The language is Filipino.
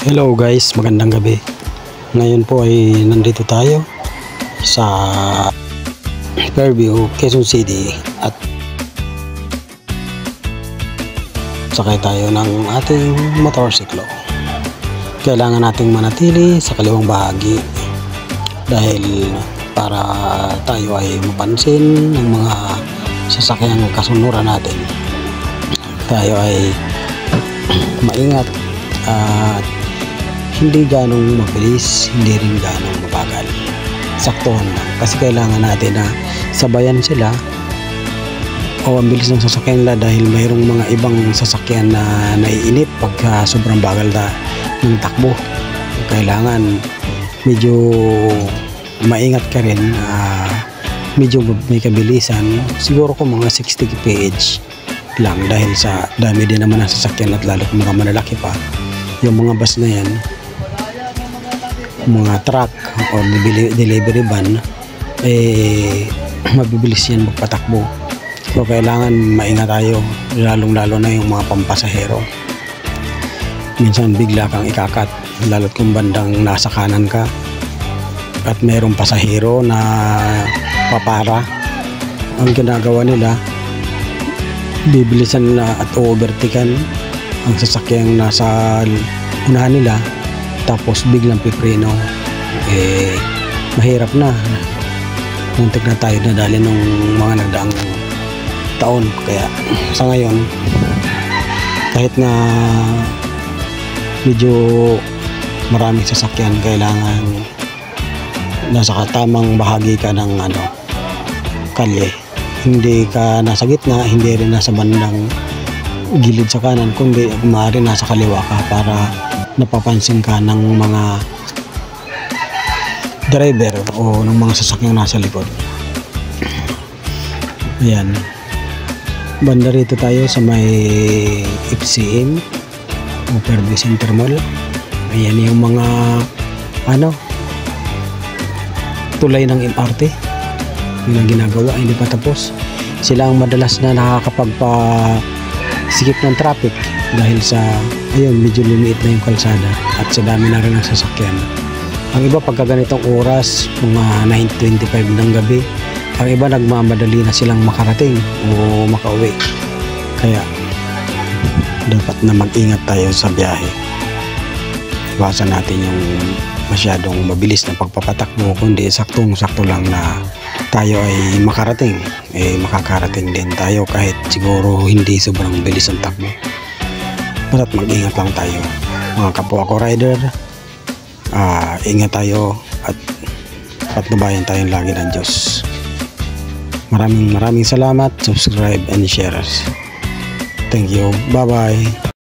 Hello guys, magandang gabi. Ngayon po ay nandito tayo sa Fairview, Quezon City at sakay tayo ng ating motorsiklo. Kailangan nating manatili sa kaliwang bahagi dahil para tayo ay mapansin ng mga sasakyang kasunuran natin. Tayo ay maingat at hindi ganong mabilis, hindi rin ganong mabagal. Saktuhan lang. Kasi kailangan natin na sabayan sila o ang bilis ng sasakyan nila dahil mayroong mga ibang sasakyan na naiinip pagka sobrang bagal ng takbo. Kailangan medyo maingat ka rin, medyo may kabilisan. Siguro kung mga 60 kph lang dahil sa dami din naman ng sasakyan at lalo kung mga malalaki pa. Yung mga bus na yan, mga truck o delivery van, mabibilis yan magpatakbo. So kailangan maingat tayo, lalong-lalo na yung mga pampasahero. Minsan bigla kang ikakat, lalo't kung bandang nasa kanan ka at mayroong pasahero na papara. Ang ginagawa nila, bibilisan nila at overtaken ang sasakyang nasa unahan nila, tapos biglang pipreno. Mahirap na. Muntik na tayo nadali nung mga nagdaang taon. Kaya sa ngayon, kahit na medyo maraming sasakyan, kailangan nasa tamang bahagi ka ng kalye. Hindi ka nasa gitna, hindi rin nasa bandang gilid sa kanan, kundi maaari nasa kaliwa ka para napapansin ka ng mga driver o ng mga sasakyang nasa likod. Ayan, banda rito tayo sa may FCM o Fairview Center Mall. Ayan yung mga tulay ng MRT, yun ang ginagawa, hindi pa tapos. Sila ang madalas na nakakapagpa-sikip ng traffic dahil sa medyo lumiit na yung kalsada at sa dami na rin ang sasakyan. Ang iba pagka ganitong oras, mga 9:25 ng gabi, ang iba nagmamadali na silang makarating o makauwi. Kaya dapat na mag-ingat tayo sa biyahe. Iwasan natin yung masyadong mabilis na pagpapatakbo, kundi saktong-sakto lang na tayo ay makarating. Makakarating din tayo kahit siguro hindi sobrang bilis ang takbo. Basta't mag-ingat lang tayo, mga kapwa ko rider. Ingat tayo at patnubayan tayong lagi ng Diyos. Maraming salamat. Subscribe and share. Thank you. Bye bye.